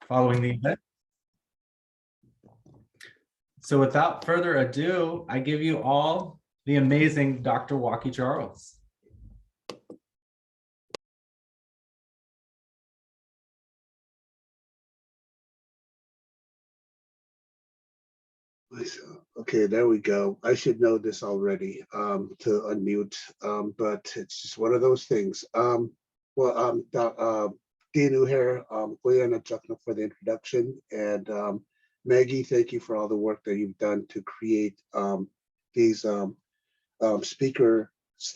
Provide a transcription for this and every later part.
following the event. So without further ado, I give you all the amazing Dr. Walkie Charles. Okay, there we go. I should know this already to unmute, but it's just one of those things. Dinu here, Kuya Chakna for the introduction, and Maggie, thank you for all the work that you've done to create these speaker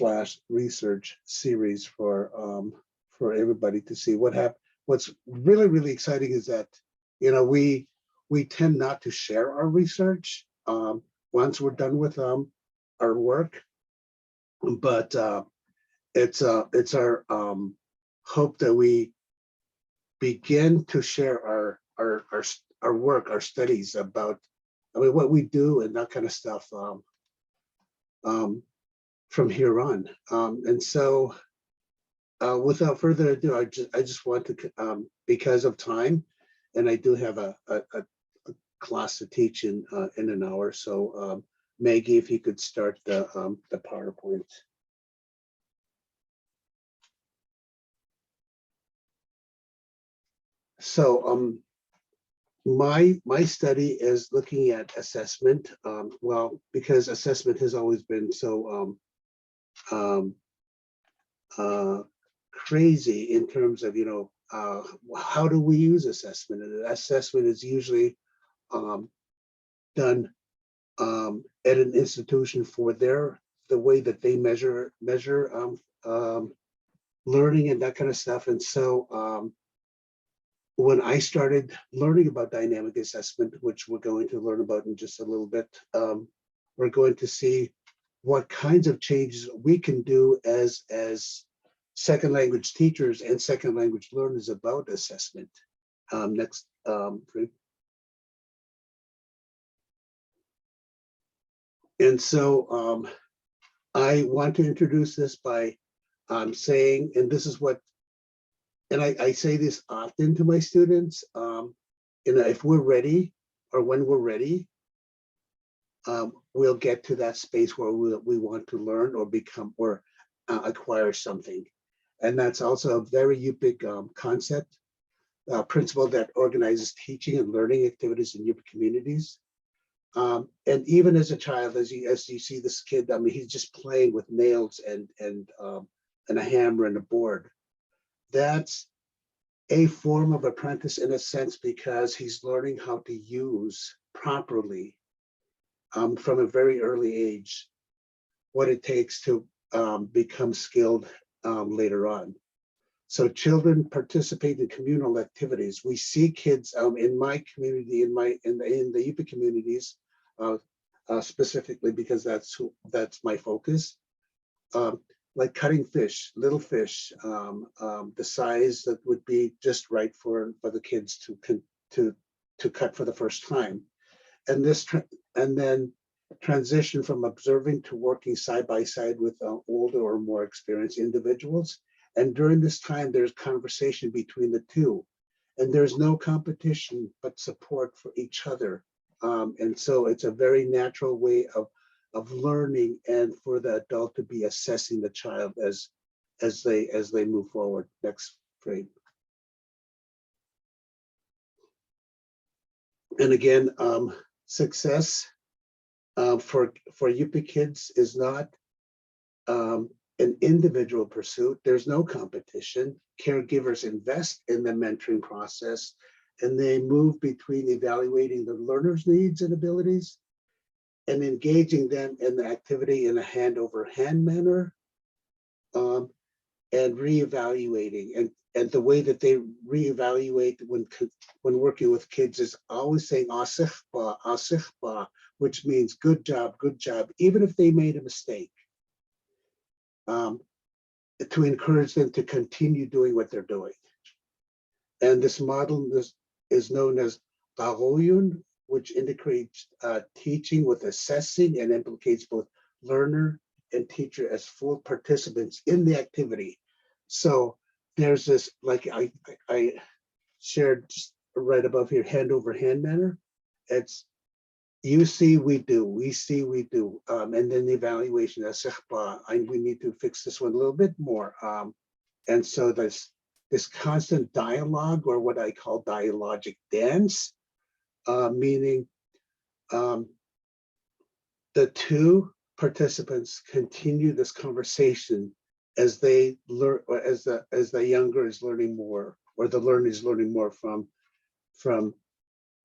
/ research series for everybody to see. What's really exciting is that we tend not to share our research once we're done with our work, but it's our hope that we begin to share our work, our studies about, what we do and that kind of stuff from here on. And so without further ado, I just want to, because of time, and I do have a class to teach in an hour. So Maggie, if you could start the PowerPoint. So my study is looking at assessment. Well, because assessment has always been so crazy in terms of how do we use assessment? And assessment is usually done at an institution for the way that they measure learning and that kind of stuff. And so when I started learning about dynamic assessment, which we're going to learn about in just a little bit, we're going to see what kinds of changes we can do as second language teachers and second language learners about assessment. Next, and so I want to introduce this by saying, and this is what, and I say this often to my students, if we're ready or when we're ready, we'll get to that space where we want to learn or become or acquire something. And that's also a very Yupik concept, principle that organizes teaching and learning activities in Yupik communities. And even as a child, as you see this kid, he's just playing with nails and a hammer and a board. That's a form of apprentice in a sense, because he's learning how to use properly from a very early age what it takes to become skilled later on. So children participate in communal activities. We see kids in my community, in the Yupa communities, specifically because that's my focus. Like cutting fish, little fish, the size that would be just right for the kids to cut for the first time, and then transition from observing to working side by side with older or more experienced individuals. And during this time, there's conversation between the two, and there's no competition but support for each other. And so it's a very natural way of learning, and for the adult to be assessing the child as they move forward. Next frame. And again, success for Yupi kids is not an individual pursuit. There's no competition. Caregivers invest in the mentoring process, and they move between evaluating the learner's needs and abilities and engaging them in the activity in a hand-over-hand manner, and reevaluating. And the way that they reevaluate when working with kids is always saying "asikhba, asikhba," which means good job, even if they made a mistake, to encourage them to continue doing what they're doing. And this model is known as Baroyun, which integrates teaching with assessing and implicates both learner and teacher as full participants in the activity. So there's this, like I shared just right above here, hand over hand manner. It's you see, we do, we see, we do. And then the evaluation, we need to fix this one a little bit more. And so there's this constant dialogue, or what I call dialogic dance, meaning the two participants continue this conversation as they learn, or as the younger is learning more, or the learner is learning more from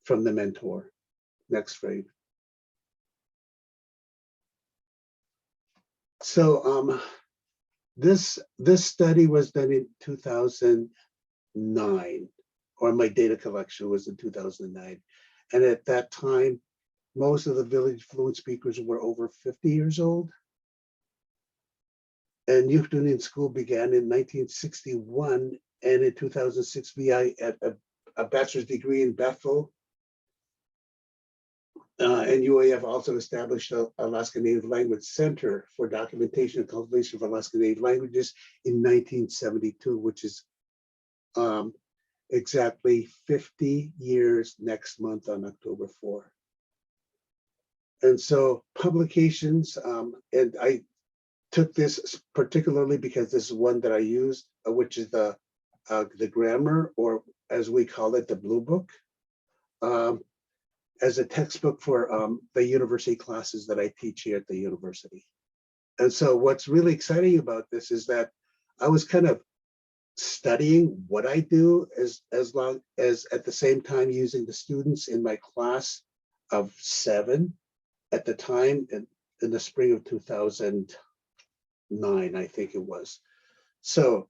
the mentor. Next frame. So this study was done in 2009, or my data collection was in 2009. And at that time, most of the village fluent speakers were over 50 years old. And Yugtun in school began in 1961. And in 2006, VI at a bachelor's degree in Bethel. And UAF also established the Alaska Native Language Center for Documentation and Cultivation of Alaska Native Languages in 1972, which is exactly 50 years next month on October 4. And so publications, and I took this particularly because this is one that I used, which is the grammar, or as we call it, the Blue Book. As a textbook for the university classes that I teach here at the university. And so what's really exciting about this is that I was kind of studying what I do as long as at the same time using the students in my class of 7 at the time in the spring of 2009, I think it was. So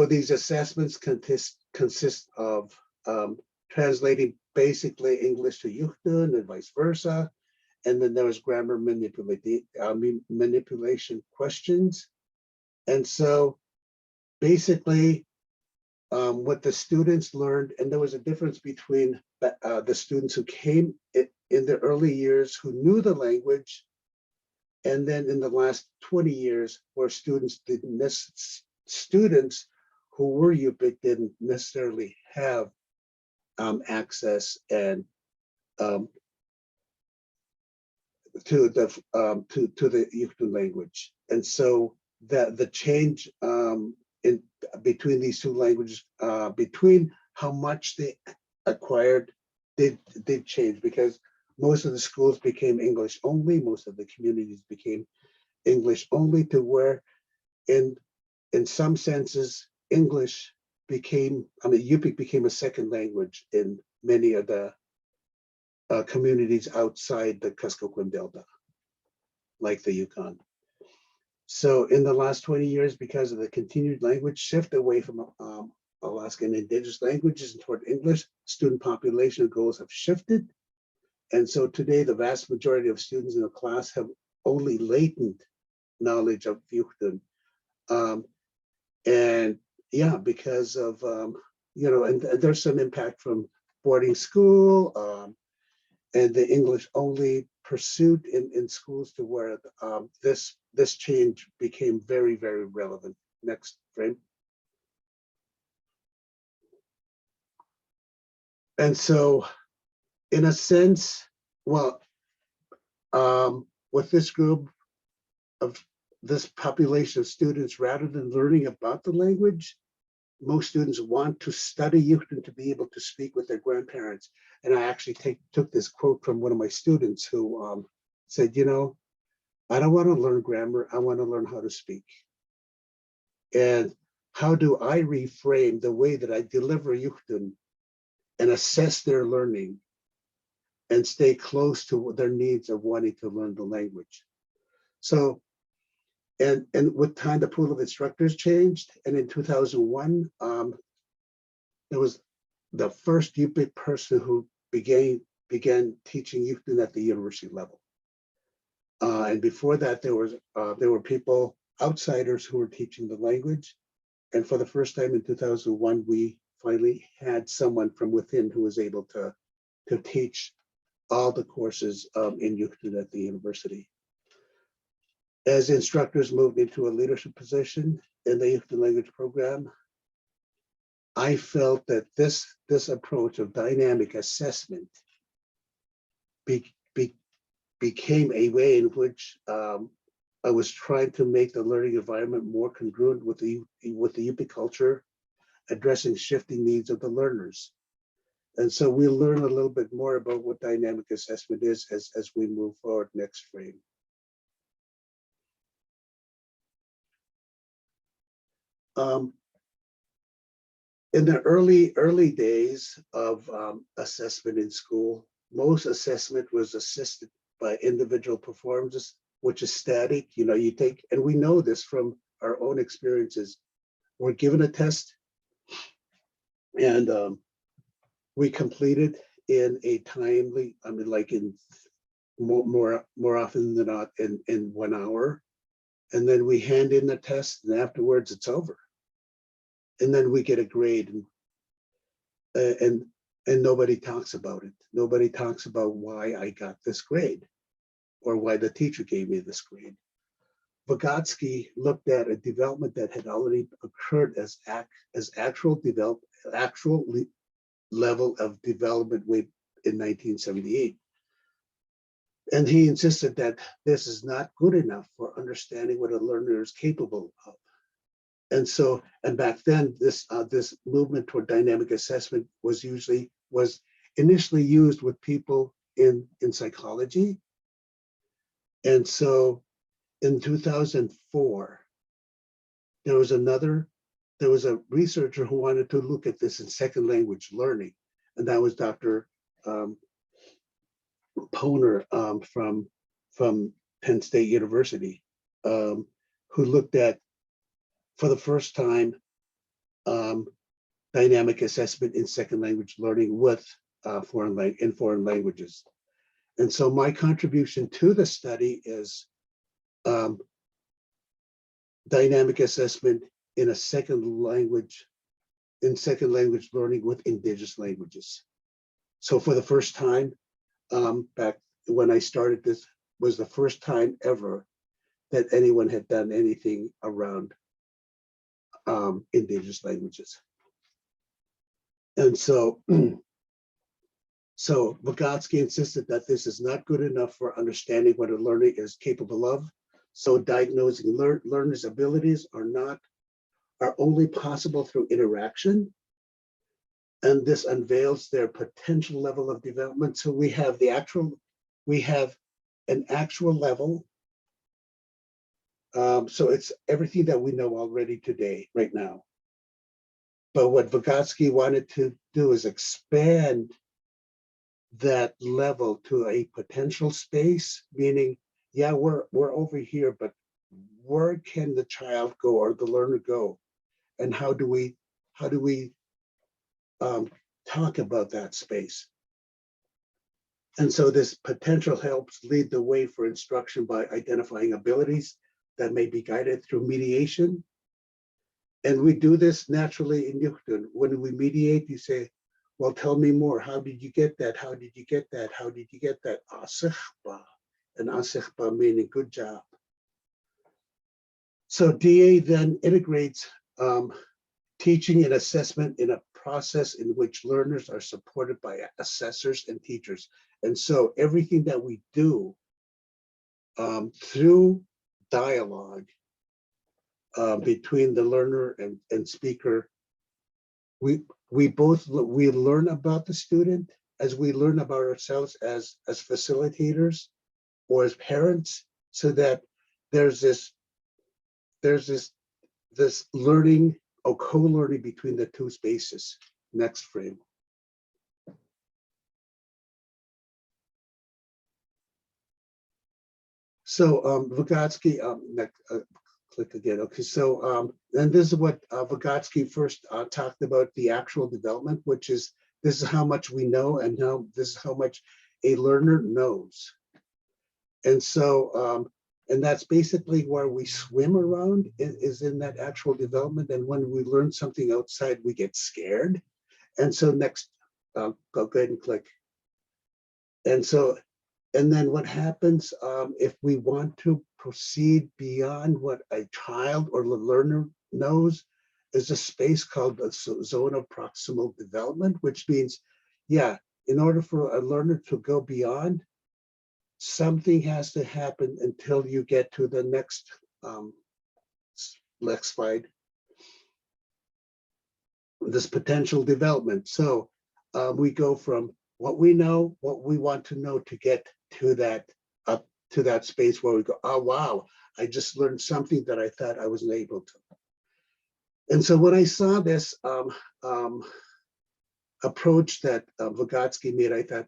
these assessments consist of translating basically English to Yugtun and vice versa. And then there was grammar manipulation questions. And so basically what the students learned, and there was a difference between the students who came in the early years who knew the language, and then in the last 20 years where students who were Yupik didn't necessarily have access and to the Yugtun language. And so that the change in between these two languages, between how much they acquired did change, because most of the schools became English only, most of the communities became English only, to where in some senses English became, Yupik became a second language in many of the communities outside the Kuskokwim Delta, like the Yukon. So in the last 20 years, because of the continued language shift away from Alaskan Indigenous languages and toward English, student population goals have shifted. And so today, the vast majority of students in the class have only latent knowledge of Yugtun. And yeah, because of, and there's some impact from boarding school and the English only pursuit in schools, to where this change became very, very relevant. Next frame. And so in a sense, well, with this group of this population of students, rather than learning about the language, most students want to study Yugtun to be able to speak with their grandparents. And I actually took this quote from one of my students who said, I don't want to learn grammar, I want to learn how to speak. And how do I reframe the way that I deliver Yugtun and assess their learning and stay close to their needs of wanting to learn the language? So, and with time, the pool of instructors changed. And in 2001, there was the first Yupik person who began teaching Yugtun at the university level. And before that, there were people, outsiders, who were teaching the language. And for the first time in 2001, we finally had someone from within who was able to teach all the courses in Yugtun at the university. As instructors moved into a leadership position in the Yugtun language program, I felt that this approach of dynamic assessment became a way in which I was trying to make the learning environment more congruent with the Yupi culture, addressing shifting needs of the learners. And so we'll learn a little bit more about what dynamic assessment is as we move forward. Next frame. In the early days of assessment in school, most assessment was assisted by individual performances, which is static. You know, you take, and we know this from our own experiences. We're given a test, and we complete it in a timely, I mean, like in more often than not in 1 hour, and then we hand in the test, and afterwards it's over. And then we get a grade, and nobody talks about it. Nobody talks about why I got this grade or why the teacher gave me this grade. Vygotsky looked at a development that had already occurred as actual level of development in 1978. And he insisted that this is not good enough for understanding what a learner is capable of. And so, and back then, this movement toward dynamic assessment was initially used with people in psychology. And so in 2004, there was a researcher who wanted to look at this in second language learning. And that was Dr. Poner from Penn State University, who looked at, for the first time, dynamic assessment in second language learning with foreign languages. And so my contribution to the study is dynamic assessment in second language learning with Indigenous languages. So for the first time, back when I started, this was the first time ever that anyone had done anything around Indigenous languages. And so, so Vygotsky insisted that this is not good enough for understanding what a learner is capable of. So diagnosing learners' abilities are only possible through interaction. And this unveils their potential level of development. So we have an actual level. So it's everything that we know already today, right now. But what Vygotsky wanted to do is expand that level to a potential space, meaning, yeah, we're over here, but where can the child go or the learner go? And how do we talk about that space? And so this potential helps lead the way for instruction by identifying abilities that may be guided through mediation. And we do this naturally in Yugtun. When we mediate, you say, well, tell me more. How did you get that? How did you get that? How did you get that? Asichba, and asichba meaning good job. So DA then integrates teaching and assessment in a process in which learners are supported by assessors and teachers. And so everything that we do through dialogue between the learner and speaker, we learn about the student as we learn about ourselves as facilitators or as parents, so that there's this learning or co-learning between the two spaces. Next frame. So Vygotsky, click again. Okay, so and this is what Vygotsky first talked about, the actual development, which is this is how much we know, and now this is how much a learner knows. And so and that's basically where we swim around, is in that actual development. And when we learn something outside, we get scared. And so next, go ahead and click. And so, and then what happens if we want to proceed beyond what a child or the learner knows, is a space called the zone of proximal development, which means, yeah, in order for a learner to go beyond, something has to happen until you get to the next slide. This potential development. So we go from what we know, what we want to know, to get to that up to that space where we go, oh wow, I just learned something that I thought I wasn't able to. And so when I saw this approach that Vygotsky made, I thought,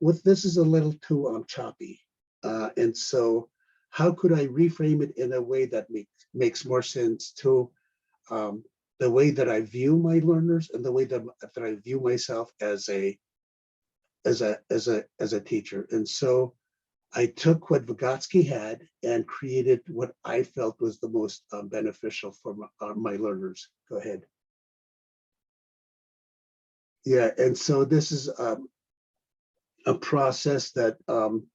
well, this is a little too choppy. And so how could I reframe it in a way that makes more sense to the way that I view my learners and the way that I view myself as a teacher. And so I took what Vygotsky had and created what I felt was the most beneficial for my learners. Go ahead. Yeah, and so this is a process that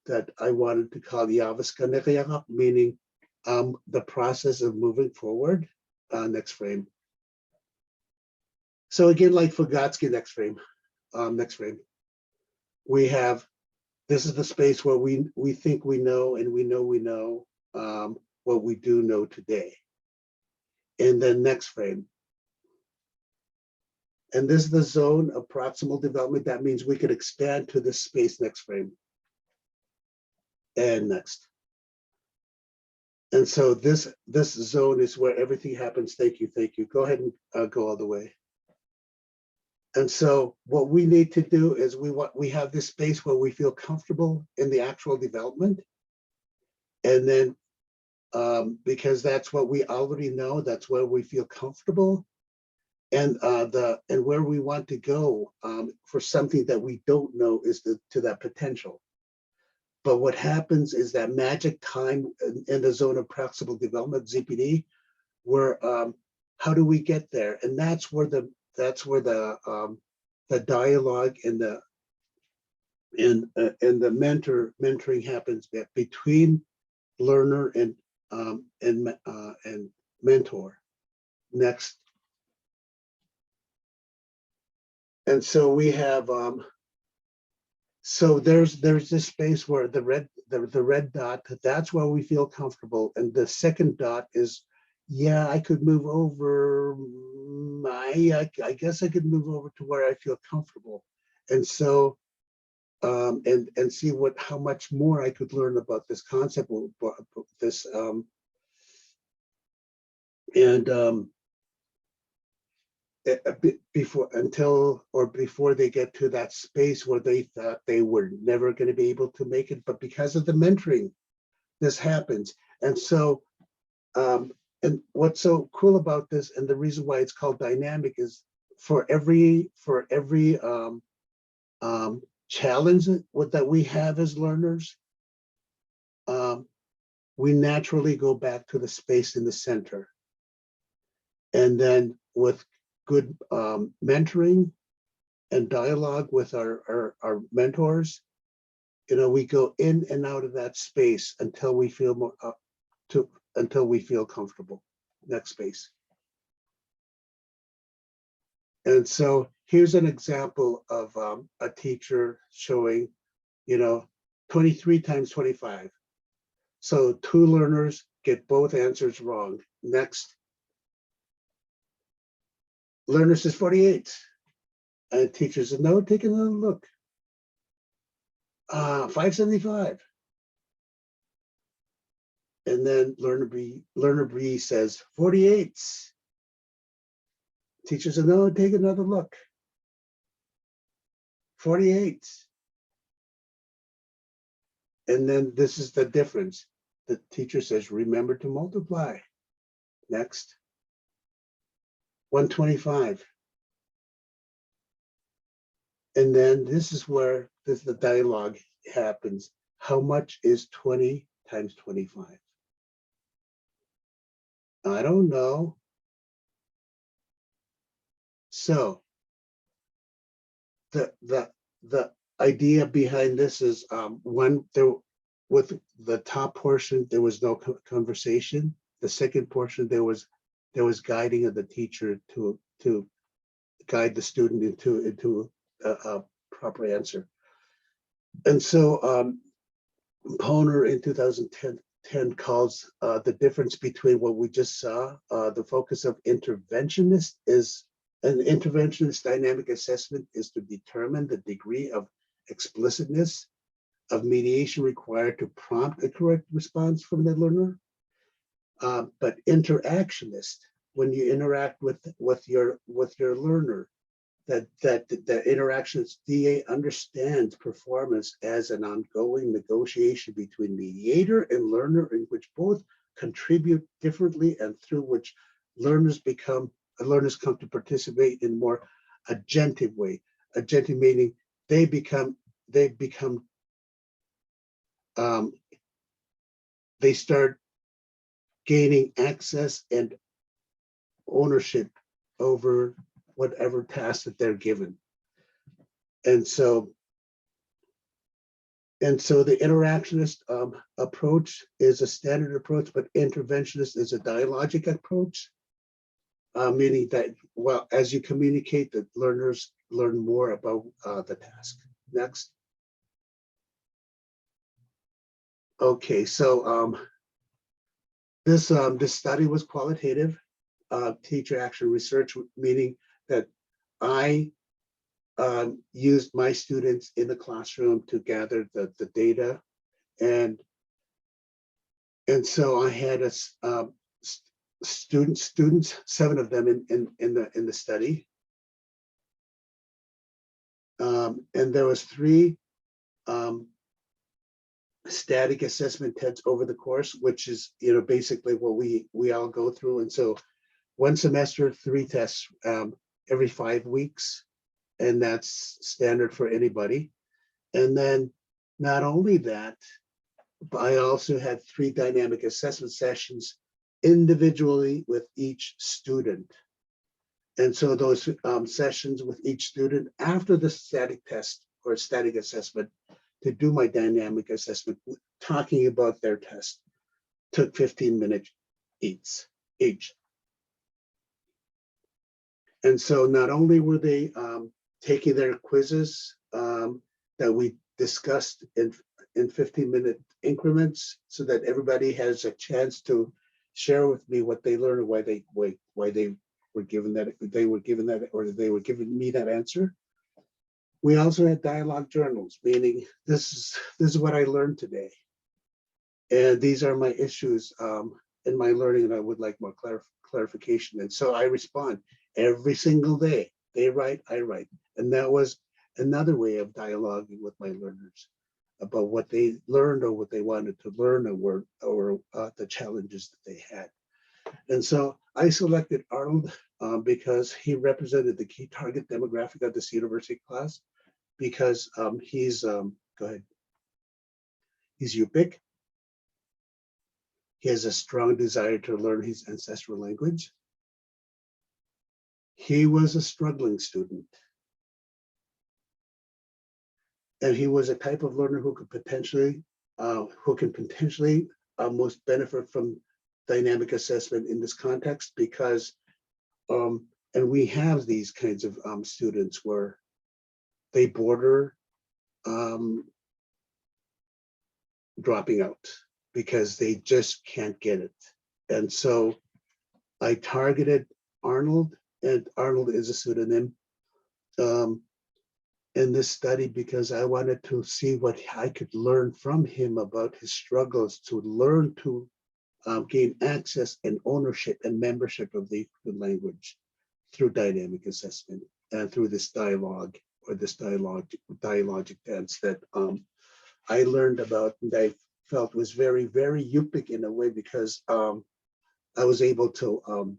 that I wanted to call Yavaska, meaning the process of moving forward. Next frame. So again, like Vygotsky, next frame. Next frame. We have, this is the space where we think we know, and we know what we do know today. And then next frame. And this is the zone of proximal development. That means we could expand to this space. Next frame. And next. And so this zone is where everything happens. Thank you, thank you. Go ahead and go all the way. And so what we need to do is we have this space where we feel comfortable in the actual development. And then because that's what we already know, that's where we feel comfortable. And where we want to go for something that we don't know is to that potential. But what happens is that magic time in the zone of proximal development, ZPD, where how do we get there? And that's where the dialogue and the mentoring happens between learner and mentor. Next. And so we have so there's this space where the red dot, that's where we feel comfortable, and the second dot is, yeah, I could move over. I guess I could move over to where I feel comfortable, and so and see how much more I could learn about this concept, this before they get to that space where they thought they were never going to be able to make it, but because of the mentoring, this happens. And so and what's so cool about this, and the reason why it's called dynamic, is for every challenge that we have as learners, we naturally go back to the space in the center. And then with good mentoring and dialogue with our mentors, we go in and out of that space until we feel more until we feel comfortable. Next space. And so here's an example of a teacher showing, 23 times 25. So 2 learners get both answers wrong. Next. Learner says 48. And teacher says, no, take another look. 575. And then learner B says 48. Teacher says, no, take another look. 48. And then this is the difference. The teacher says, remember to multiply. Next. 125. And then this is where the dialogue happens. How much is 20 times 25? I don't know. So the idea behind this is with the top portion, there was no conversation. The second portion, there was there was guiding of the teacher to guide the student into a proper answer. And so Poner in 2010 calls the difference between what we just saw, the focus of interventionist is an interventionist dynamic assessment is to determine the degree of explicitness of mediation required to prompt a correct response from the learner. But interactionist, when you interact with your learner, that interactionist DA understands performance as an ongoing negotiation between mediator and learner, in which both contribute differently and through which learners come to participate in more agentive way. Agentive meaning they start gaining access and ownership over whatever task that they're given. And so the interactionist approach is a standard approach, but interventionist is a dialogic approach, meaning that, well, as you communicate, the learners learn more about the task. Next. Okay, so this study was qualitative teacher action research, meaning that I used my students in the classroom to gather the data, and so I had students, 7 of them in the study, and there was 3 static assessment tests over the course, which is basically what we all go through. And so 1 semester, 3 tests every 5 weeks, and that's standard for anybody. And then not only that, but I also had 3 dynamic assessment sessions individually with each student. And so those sessions with each student after the static test or static assessment to do my dynamic assessment, talking about their test, took 15 minutes each. And so not only were they taking their quizzes that we discussed in 15-minute increments, so that everybody has a chance to share with me what they learned, why they were given that, or they were giving me that answer. We also had dialogue journals, meaning this is what I learned today, and these are my issues in my learning, and I would like more clarification. And so I respond every single day. They write, I write, and that was another way of dialoguing with my learners about what they learned or what they wanted to learn, or the challenges that they had. And so I selected Arnold because he represented the key target demographic of this university class, because he's, go ahead, he's Yupik. He has a strong desire to learn his ancestral language. He was a struggling student. And he was a type of learner who can potentially most benefit from dynamic assessment in this context, because, and we have these kinds of students where they border dropping out because they just can't get it. And so I targeted Arnold, and Arnold is a pseudonym in this study because I wanted to see what I could learn from him about his struggles to learn to gain access and ownership and membership of the language through dynamic assessment and through this dialogue, or this dialogic dance that I learned about, and I felt was very, very Yupik in a way, because I was able to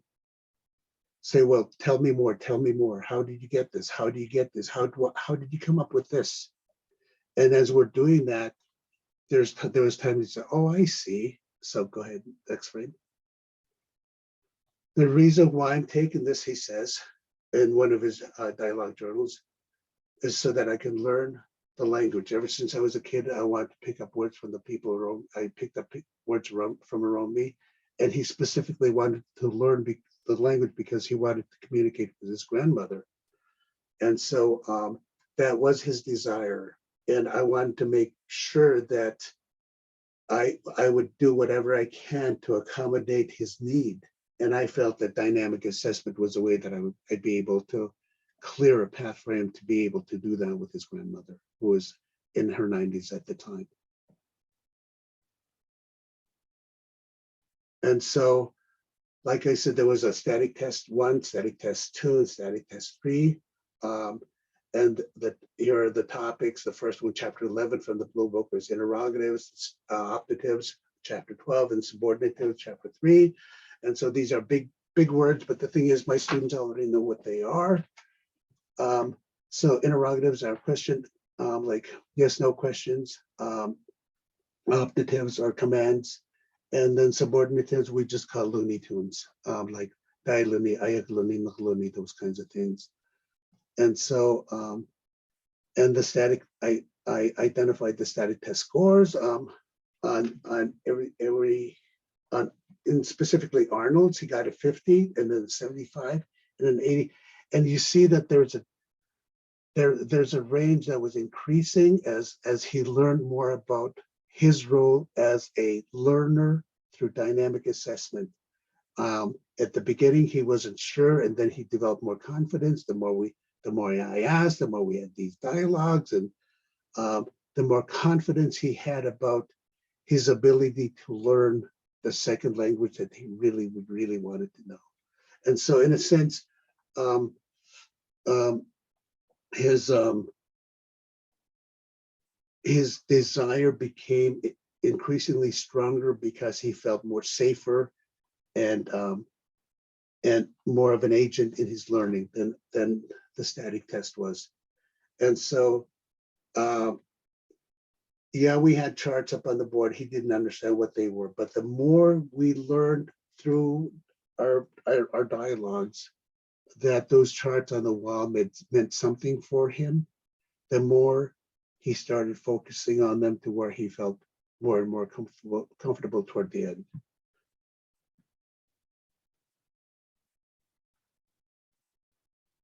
say, well, tell me more. How did you get this? How do you get this? How did you come up with this? And as we're doing that, there was times to say, oh, I see. So go ahead, next frame. The reason why I'm taking this, he says, in one of his dialogue journals, is so that I can learn the language. Ever since I was a kid, I wanted to pick up words from the people around. I picked up words from around me, and he specifically wanted to learn language because he wanted to communicate with his grandmother. And so that was his desire. And I wanted to make sure that I would do whatever I can to accommodate his need. And I felt that dynamic assessment was a way that I'd be able to clear a path for him to be able to do that with his grandmother, who was in her 90s at the time. And so, like I said, there was a static test 1, static test 2, and static test 3. And here are the topics. The first one, chapter 11 from the Blue Book, was interrogatives, optatives, chapter 12, and subordinatives, chapter 3. And so these are big words, but the thing is, my students already know what they are. So interrogatives are question, like yes, no questions. Optatives are commands. And then subordinatives, we just call Looney Tunes, like Dai Looney, Ayak Looney, Nuk Looney, those kinds of things. And so, and the static, I identified the static test scores on in specifically Arnold's. He got a 50, and then 75, and an 80. And you see that there's a range that was increasing as he learned more about his role as a learner through dynamic assessment. At the beginning, he wasn't sure, and then he developed more confidence. The more I asked, the more we had these dialogues, and the more confidence he had about his ability to learn the second language that he really wanted to know. And so, in a sense, his desire became increasingly stronger because he felt more safer and more of an agent in his learning than the static test was. And so, yeah, we had charts up on the board. He didn't understand what they were, but the more we learned through our dialogues that those charts on the wall meant something for him, the more he started focusing on them to where he felt more and more comfortable toward the end.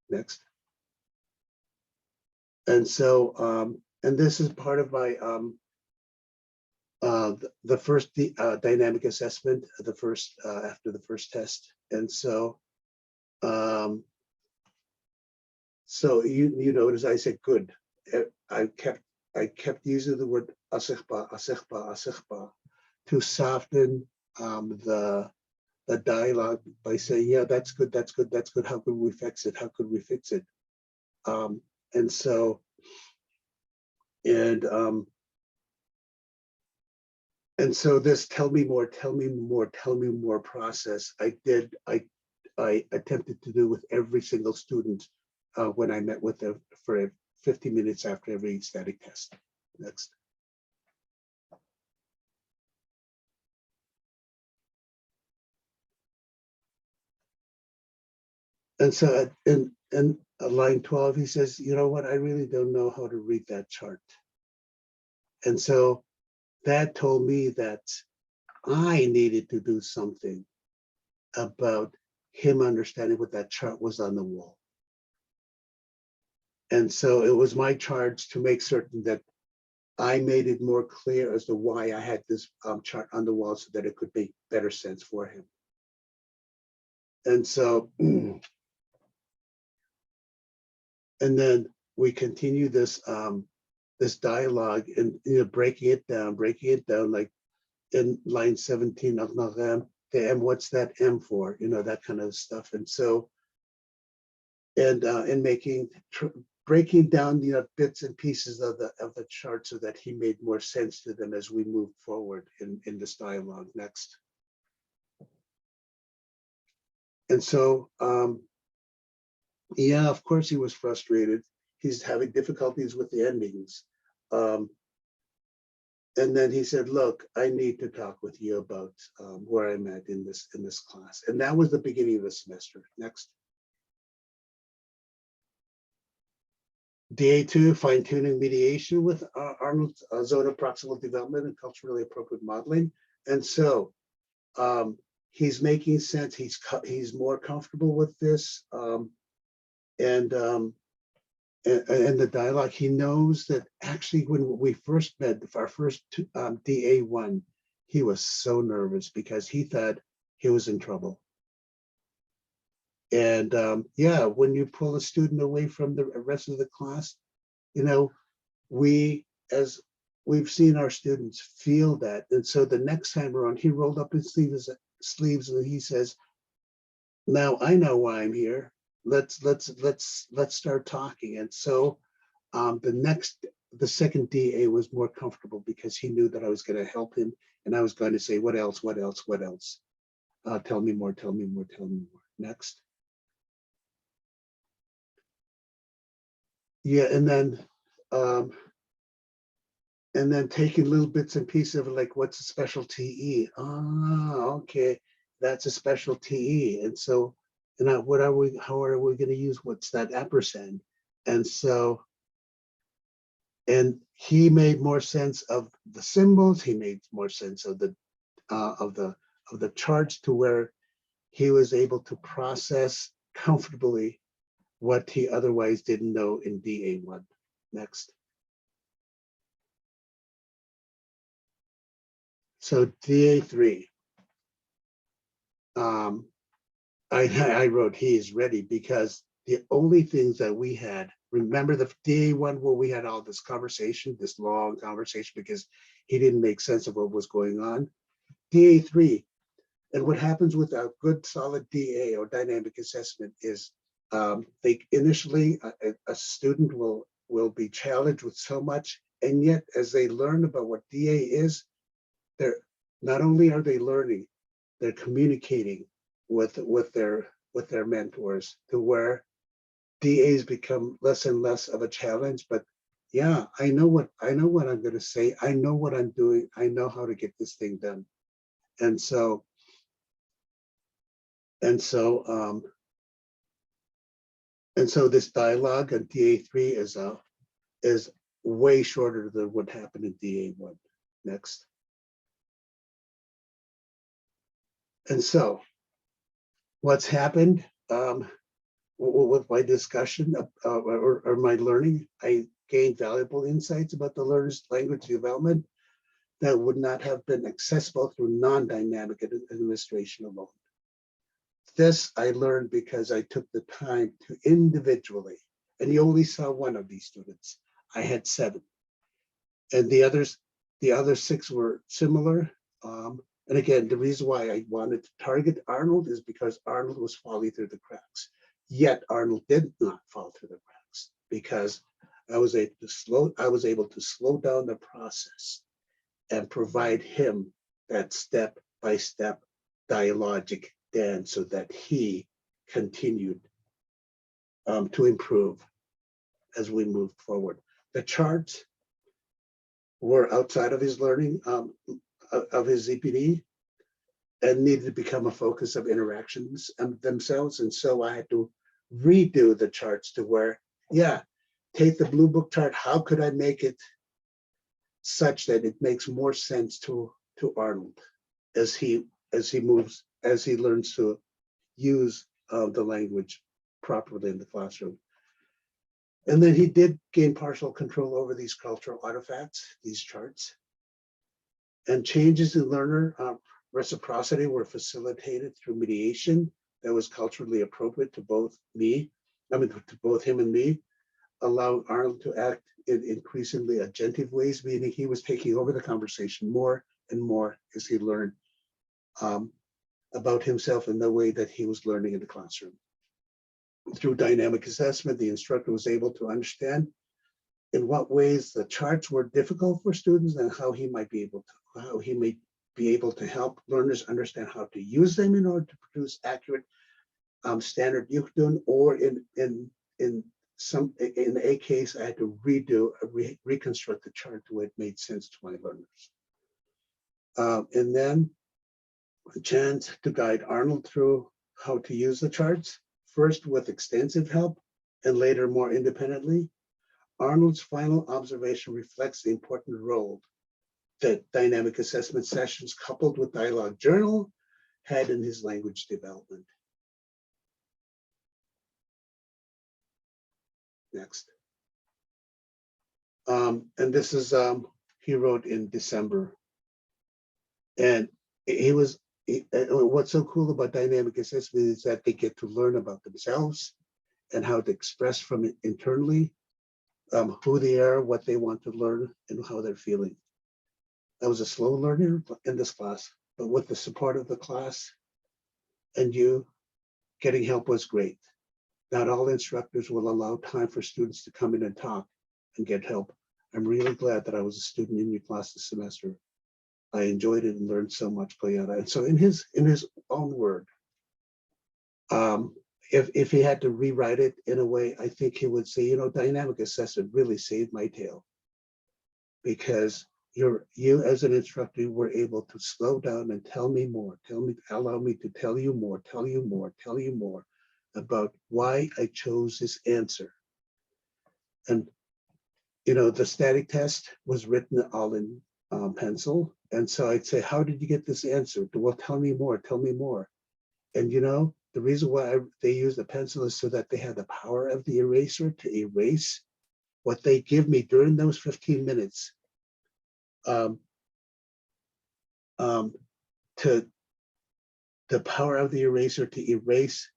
Next. And so, and this is part of my the first dynamic assessment, the first after the first test. And so, so you notice I said good. I kept using the word asikhba to soften the dialogue by saying, yeah, that's good. How could we fix it? And so, and so this tell me more process, I attempted to do with every single student when I met with them for 50 minutes after every static test. Next. And so in line 12, he says, you know what, I really don't know how to read that chart. And so that told me that I needed to do something about him understanding what that chart was on the wall. And so it was my charge to make certain that I made it more clear as to why I had this chart on the wall so that it could make better sense for him. And so, and then we continue this this dialogue and breaking it down like in line 17 of the M, what's that M for? That kind of stuff. And so, and breaking down bits and pieces of the chart so that he made more sense to them as we moved forward in this dialogue. Next. And so, yeah, of course he was frustrated. He's having difficulties with the endings. And then he said, look, I need to talk with you about where I'm at in this class. And that was the beginning of the semester. Next. DA2, fine-tuning mediation with Arnold's zone of proximal development and culturally appropriate modeling. And so he's making sense. He's more comfortable with this, and the dialogue. He knows that actually when we first met, our first DA1, he was so nervous because he thought he was in trouble. And yeah, when you pull a student away from the rest of the class, you know, as we've seen our students feel that. And so the next time around, he rolled up his sleeves and he says, now I know why I'm here. Let's start talking. And so the second DA was more comfortable because he knew that I was going to help him, and I was going to say, what else? Tell me more. Next. Yeah, and then taking little bits and pieces of it, like, what's a special TE? Okay, that's a special TE. And so, and how are we going to use, what's that ampersand? And so, and he made more sense of the symbols. He made more sense of the charts, to where he was able to process comfortably what he otherwise didn't know in DA1. Next. So DA3, I wrote he is ready, because the only things that we had, remember the DA1 where we had all this conversation, this long conversation, because he didn't make sense of what was going on. DA3, and what happens with a good solid DA or dynamic assessment is they initially, a student will be challenged with so much, and yet as they learn about what DA is, they're not only are they learning, they're communicating with their mentors, to where DAs become less and less of a challenge. But yeah, I know what I'm going to say. I know what I'm doing. I know how to get this thing done. And so this dialogue on DA3 is way shorter than what happened in DA1. Next. And so what's happened with my discussion or my learning, I gained valuable insights about the learner's language development that would not have been accessible through non-dynamic administration alone. This I learned because I took the time to individually, and you only saw one of these students. I had 7, and the other 6 were similar. And again, the reason why I wanted to target Arnold is because Arnold was falling through the cracks. Yet Arnold did not fall through the cracks, because I was able to slow down the process and provide him that step-by-step dialogic dance, so that he continued to improve as we moved forward. The charts were outside of his learning, of his ZPD, and needed to become a focus of interactions themselves. And so I had to redo the charts to where, yeah, take the Blue Book chart. How could I make it such that it makes more sense to Arnold as he learns to use the language properly in the classroom? And then he did gain partial control over these cultural artifacts, these charts. And changes in learner reciprocity were facilitated through mediation that was culturally appropriate to both him and me, allowing Arnold to act in increasingly agentive ways, meaning he was taking over the conversation more and more as he learned about himself and the way that he was learning in the classroom. Through dynamic assessment, the instructor was able to understand in what ways the charts were difficult for students, and how he may be able to help learners understand how to use them in order to produce accurate standard Yugtun, or in a case, I had to reconstruct the chart to where it made sense to my learners. And then a chance to guide Arnold through how to use the charts, first with extensive help and later more independently. Arnold's final observation reflects the important role that dynamic assessment sessions coupled with dialogue journal had in his language development. Next. And this is, he wrote in December. And what's so cool about dynamic assessment is that they get to learn about themselves and how to express from it internally, who they are, what they want to learn, and how they're feeling. I was a slow learner in this class, but with the support of the class and you, getting help was great. Not all instructors will allow time for students to come in and talk and get help. I'm really glad that I was a student in your class this semester. I enjoyed it and learned so much, Koyata. And so in his own word, if he had to rewrite it in a way, I think he would say, you know, dynamic assessment really saved my tail, because you as an instructor were able to slow down and tell me more, allow me to tell you more about why I chose this answer. And you know, the static test was written all in pencil. And so I'd say, how did you get this answer? Well, tell me more. And you know, the reason why they use the pencil is so that they have the power of the eraser to erase what they give me during those 15 minutes. To the power of the eraser to erase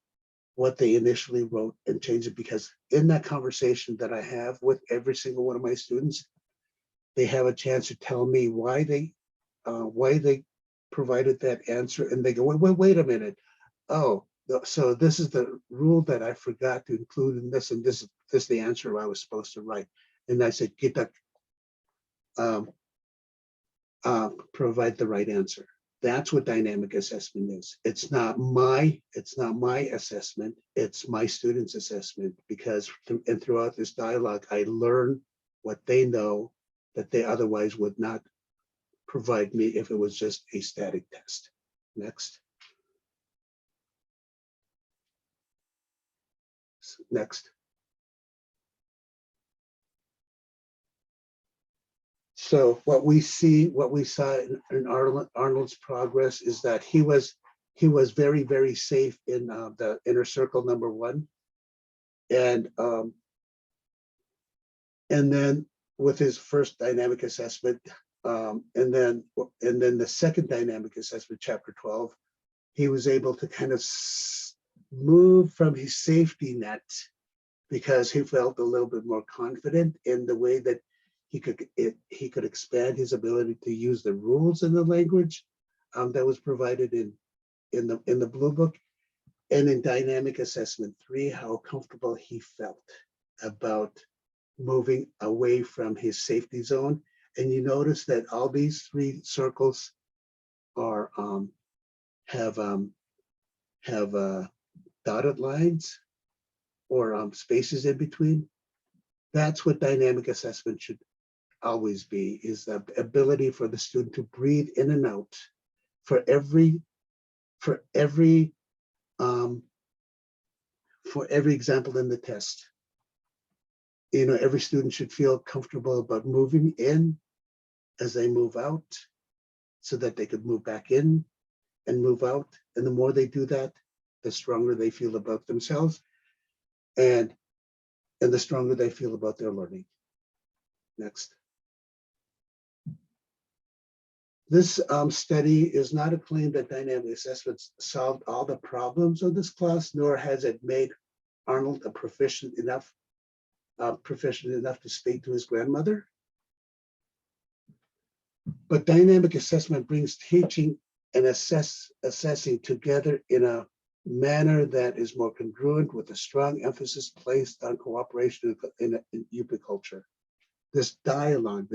what they initially wrote and change it, because in that conversation that I have with every single one of my students, they have a chance to tell me why they provided that answer, and they go, wait a minute. Oh, so this is the rule that I forgot to include in this, and this is the answer I was supposed to write. And I said, get that, provide the right answer. That's what dynamic assessment is. It's not my assessment, it's my students' assessment, because throughout this dialogue, I learn what they know that they otherwise would not provide me if it was just a static test. Next. Next. So what we saw in Arnold's progress is that he was very, very safe in the inner circle number 1. And then with his first dynamic assessment, and then the second dynamic assessment, chapter 12, he was able to kind of move from his safety net, because he felt a little bit more confident in the way that he could expand his ability to use the rules in the language that was provided in the Blue Book. And in dynamic assessment 3, how comfortable he felt about moving away from his safety zone. And you notice that all these 3 circles are have dotted lines or spaces in between. That's what dynamic assessment should always be, is the ability for the student to breathe in and out for every example in the test. You know, every student should feel comfortable about moving in as they move out, so that they could move back in and move out. And the more they do that, the stronger they feel about themselves, and the stronger they feel about their learning. Next. This study is not a claim that dynamic assessments solved all the problems of this class, nor has it made Arnold a proficient enough to speak to his grandmother. But dynamic assessment brings teaching and assessing together in a manner that is more congruent with a strong emphasis placed on cooperation in Yupik culture. This dialogue.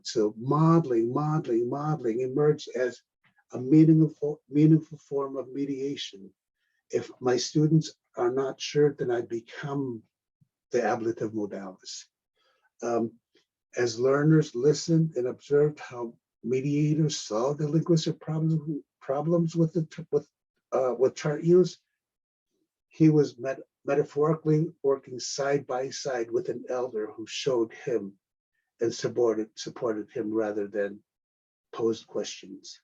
So modeling emerged as a meaningful form of mediation. If my students are not sure, then I become the ablative modalis. As learners listened and observed how mediators solved the linguistic problems with chart use, he was metaphorically working side by side with an elder who showed him and supported him rather than posed questions.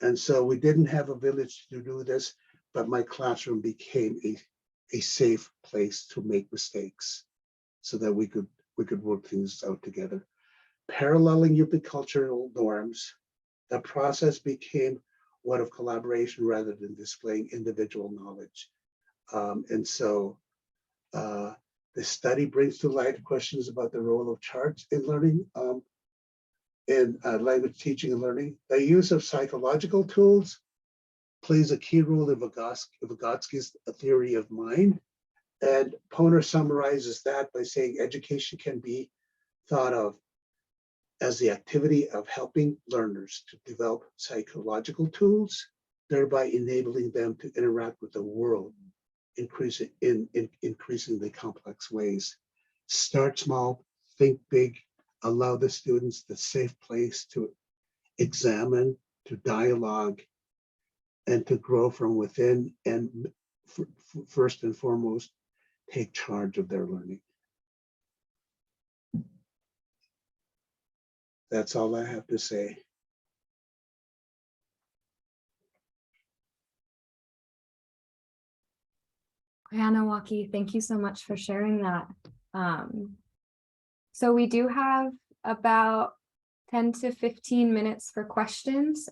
And so we didn't have a village to do this, but my classroom became a safe place to make mistakes so that we could work things out together. Paralleling Yupik cultural norms, the process became one of collaboration rather than displaying individual knowledge. And so the study brings to light questions about the role of charts in learning, in language teaching and learning. The use of psychological tools plays a key role in Vygotsky's theory of mind. And Poner summarizes that by saying education can be thought of as the activity of helping learners to develop psychological tools, thereby enabling them to interact with the world in increasingly complex ways. Start small, think big, allow the students the safe place to examine, to dialogue, and to grow from within, and first and foremost, take charge of their learning. That's all I have to say. Brianna, Walkie, thank you so much for sharing that. So we do have about 10 to 15 minutes for questions.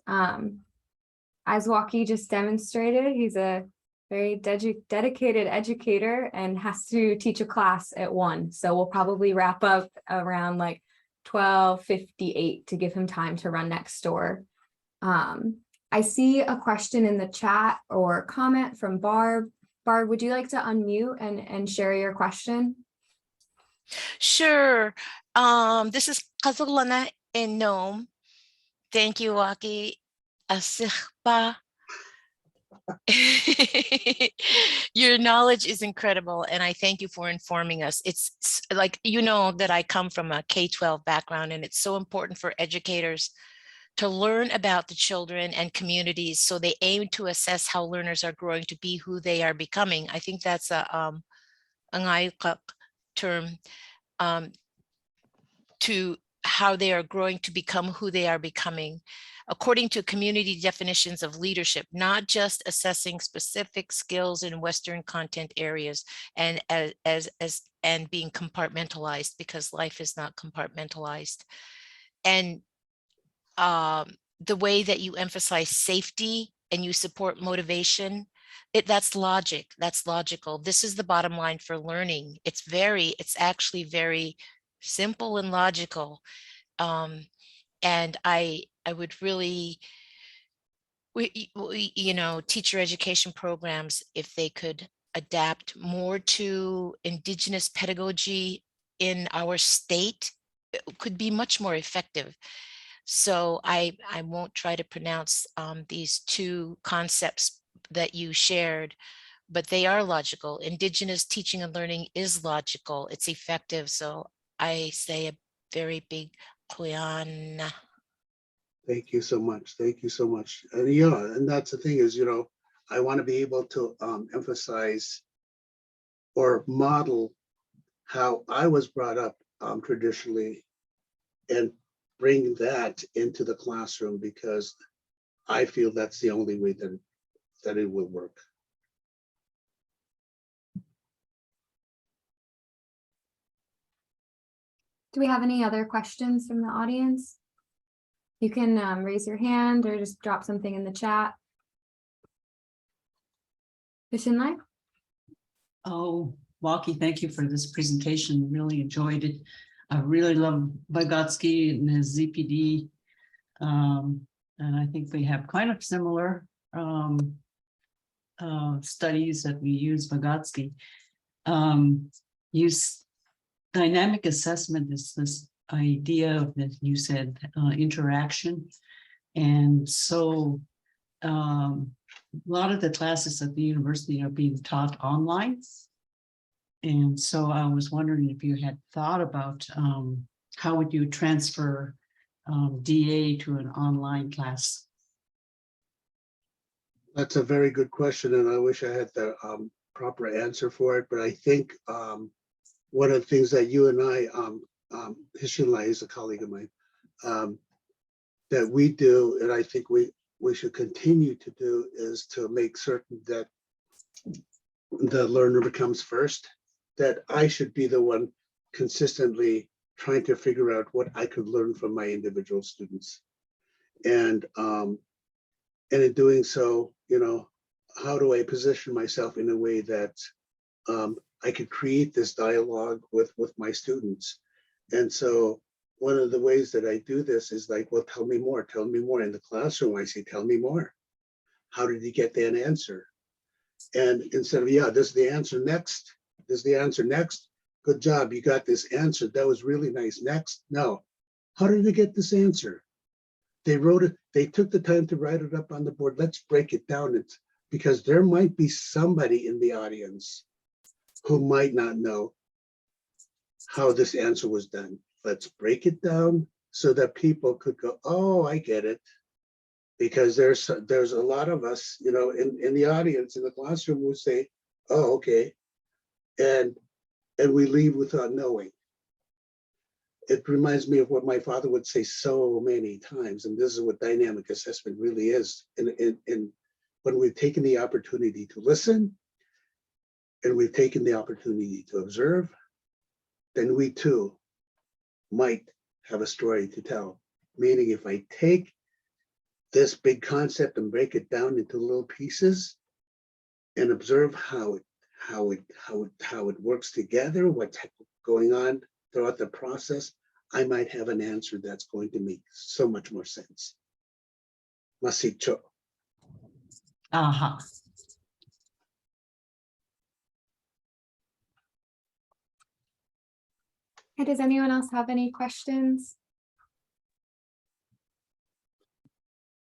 As Walkie just demonstrated, he's a very dedicated educator and has to teach a class at 1. So we'll probably wrap up around like 12:58 to give him time to run next door. I see a question in the chat or comment from Barb. Barb, would you like to unmute and share your question? Sure. This is Kazulana in Nome. Thank you, Walkie. Asihba. Your knowledge is incredible, and I thank you for informing us. It's like, you know, that I come from a K-12 background, and it's so important for educators to learn about the children and communities, so they aim to assess how learners are growing to be who they are becoming. I think that's a ngayukak term, to how they are growing to become who they are becoming, according to community definitions of leadership, not just assessing specific skills in Western content areas and and being compartmentalized, because life is not compartmentalized. And the way that you emphasize safety and you support motivation, that's logic, that's logical. This is the bottom line for learning. It's actually very simple and logical. And I would really, you know, teacher education programs, if they could adapt more to Indigenous pedagogy in our state, it could be much more effective. So I won't try to pronounce these 2 concepts that you shared, but they are logical. Indigenous teaching and learning is logical. It's effective. So I say a very big kuyan. Thank you so much. Thank you so much. And yeah, and that's the thing is, you know, I want to be able to emphasize or model how I was brought up traditionally, and bring that into the classroom, because I feel that's the only way that it will work. Do we have any other questions from the audience? You can raise your hand or just drop something in the chat. Vishinlai? Oh, Walkie, thank you for this presentation. Really enjoyed it. I really love Vygotsky and his ZPD. And I think we have kind of similar studies that we use Vygotsky. Use dynamic assessment is this idea of that you said interaction. And so a lot of the classes at the university are being taught online. And so I was wondering if you had thought about how would you transfer DA to an online class? That's a very good question, and I wish I had the proper answer for it. But I think one of the things that you and I, Hishinlai is a colleague of mine, that we do, and I think we we should continue to do is to make certain that the learner becomes first, that I should be the one consistently trying to figure out what I could learn from my individual students. And in doing so, you know, how do I position myself in a way that I could create this dialogue with my students? And so one of the ways that I do this is like, well, tell me more in the classroom. I say, tell me more. How did you get that answer? And instead of, yeah, this is the answer next, this is the answer next. Good job, you got this answer. That was really nice. Next, no. How did you get this answer? They wrote it, they took the time to write it up on the board. Let's break it down. It's because there might be somebody in the audience who might not know how this answer was done. Let's break it down so that people could go, oh, I get it. Because there's a lot of us, you know, in the audience, in the classroom who say, oh, okay. And we leave without knowing. It reminds me of what my father would say so many times, and this is what dynamic assessment really is. And when we've taken the opportunity to listen, and we've taken the opportunity to observe, then we too might have a story to tell. Meaning, if I take this big concept and break it down into little pieces and observe how it works together, what's going on throughout the process, I might have an answer that's going to make so much more sense. Masicho. Aha. Hey, does anyone else have any questions?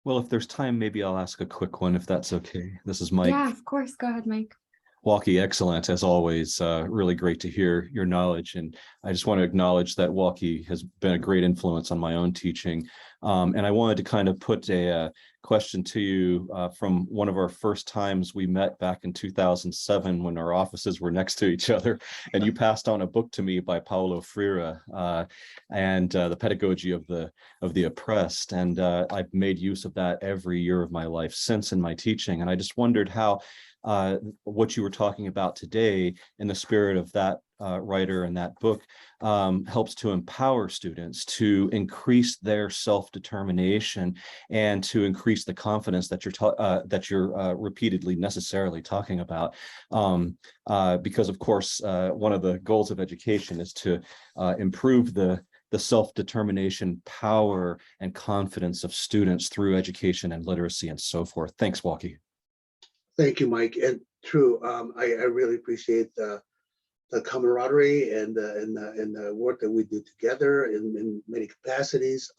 Well, if there's time, maybe I'll ask a quick one, if that's okay. This is Mike. Yeah, of course. Go ahead, Mike. Walkie, excellent as always. Really great to hear your knowledge. And I just want to acknowledge that Walkie has been a great influence on my own teaching. And I wanted to kind of put a question to you from one of our first times we met back in 2007 when our offices were next to each other. And you passed on a book to me by Paulo Freire and the Pedagogy of the Oppressed. And I've made use of that every year of my life since in my teaching. And I just wondered how what you were talking about today in the spirit of that writer and that book helps to empower students to increase their self-determination and to increase the confidence that you're repeatedly necessarily talking about. Because of course, one of the goals of education is to improve the self-determination, power, and confidence of students through education and literacy and so forth. Thanks, Walkie. Thank you, Mike. And true, I really appreciate the camaraderie and the work that we do together in many capacities.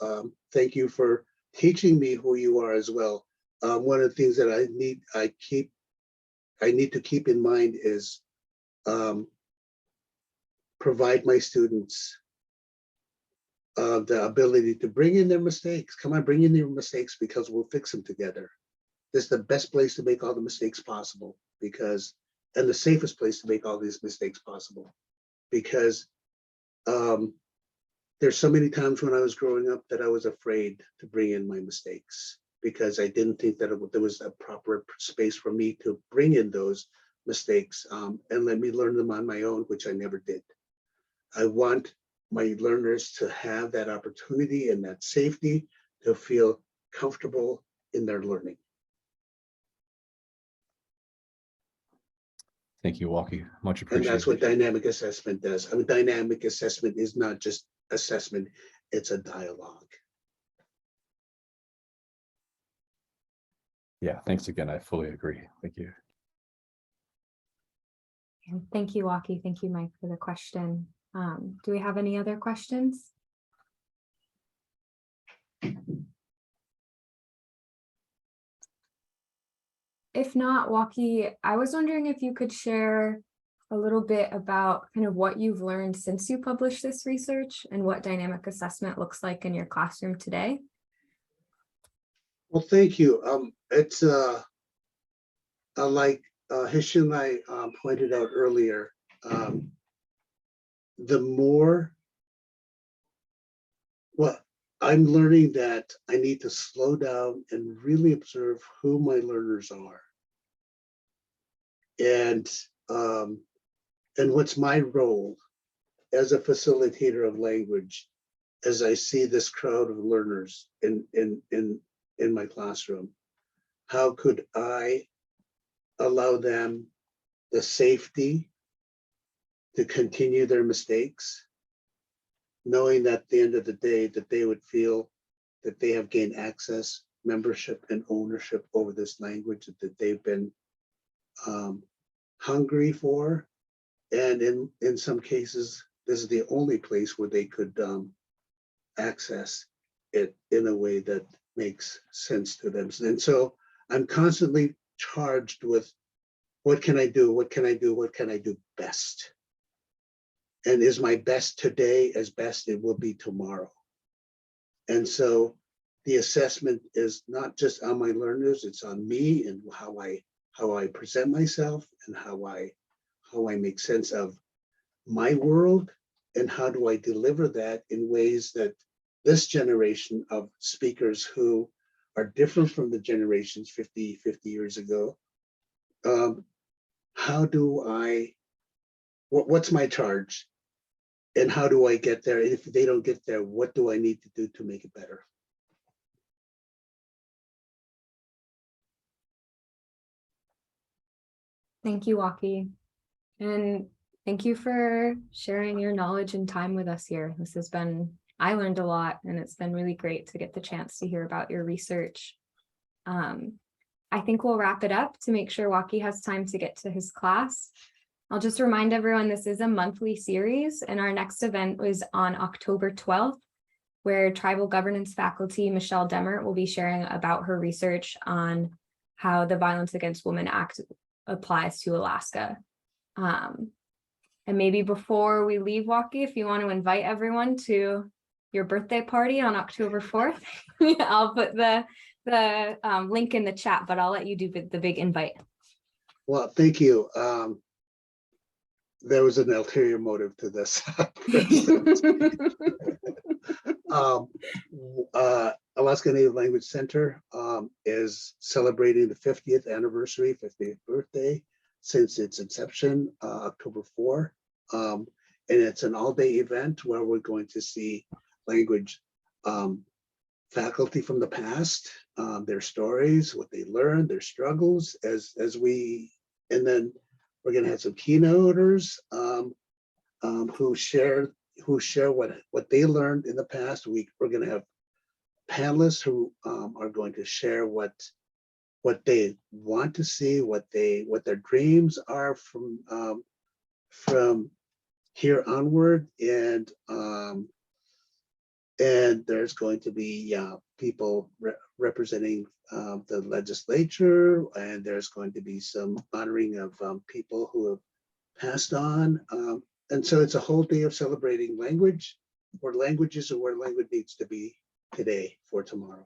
Thank you for teaching me who you are as well. One of the things that I need to keep in mind is provide my students the ability to bring in their mistakes. Come on, bring in your mistakes because we'll fix them together. This is the best place to make all the mistakes possible and the safest place to make all these mistakes possible because there's so many times when I was growing up that I was afraid to bring in my mistakes because I didn't think that there was a proper space for me to bring in those mistakes and let me learn them on my own, which I never did. I want my learners to have that opportunity and that safety to feel comfortable in their learning. Thank you, Walkie. Much And appreciated. that's what dynamic assessment does. I mean, dynamic assessment is not just assessment, it's a dialogue. Yeah, thanks again. I fully agree. Thank you. And thank you, Walkie. Thank you, Mike, for the question. Do we have any other questions? If not, Walkie, I was wondering if you could share a little bit about kind of what you've learned since you published this research and what dynamic assessment looks like in your classroom today. Well, thank you. It's like Hisham and I pointed out earlier, the more, well, I'm learning that I need to slow down and really observe who my learners are. And what's my role as a facilitator of language as I see this crowd of learners in my classroom? How could I allow them the safety to continue their mistakes, knowing that at the end of the day that they would feel that they have gained access, membership, and ownership over this language that they've been hungry for, and in some cases this is the only place where they could access it in a way that makes sense to them. And so I'm constantly charged with what can I do, what can I do, what can I do best? And is my best today as best it will be tomorrow? And so the assessment is not just on my learners, it's on me and how I present myself and how I make sense of my world, and how do I deliver that in ways that this generation of speakers who are different from the generations 50 years ago, what's my charge? And how do I get there? And if they don't get there, what do I need to do to make it better? Thank you, Walkie. And thank you for sharing your knowledge and time with us here. This has been, I learned a lot, and it's been really great to get the chance to hear about your research. I think we'll wrap it up to make sure Walkie has time to get to his class. I'll just remind everyone this is a monthly series, and our next event was on October 12th, where tribal governance faculty Michelle Demert will be sharing about her research on how the Violence Against Women Act applies to Alaska. And maybe before we leave, Walkie, if you want to invite everyone to your birthday party on October 4th, I'll put the link in the chat, but I'll let you do the big invite. Well, thank you. There was an ulterior motive to this. Alaska Native Language Center is celebrating the 50th anniversary, 50th birthday since its inception, October 4. And it's an all-day event where we're going to see language faculty from the past, their stories, what they learned, their struggles, and then we're going to have some keynoters who share what they learned in the past. We're going to have panelists who are going to share what they want to see, what their dreams are from here onward, and there's going to be people representing the legislature, and there's going to be some honoring of people who have passed on. And so it's a whole day of celebrating language, where languages and where language needs to be today for tomorrow.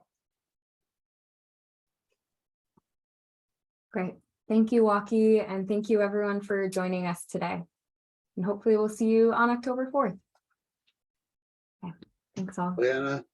Great. Thank you, Walkie, and thank you everyone for joining us today. And hopefully we'll see you on October 4th. Okay. Thanks all. Liana.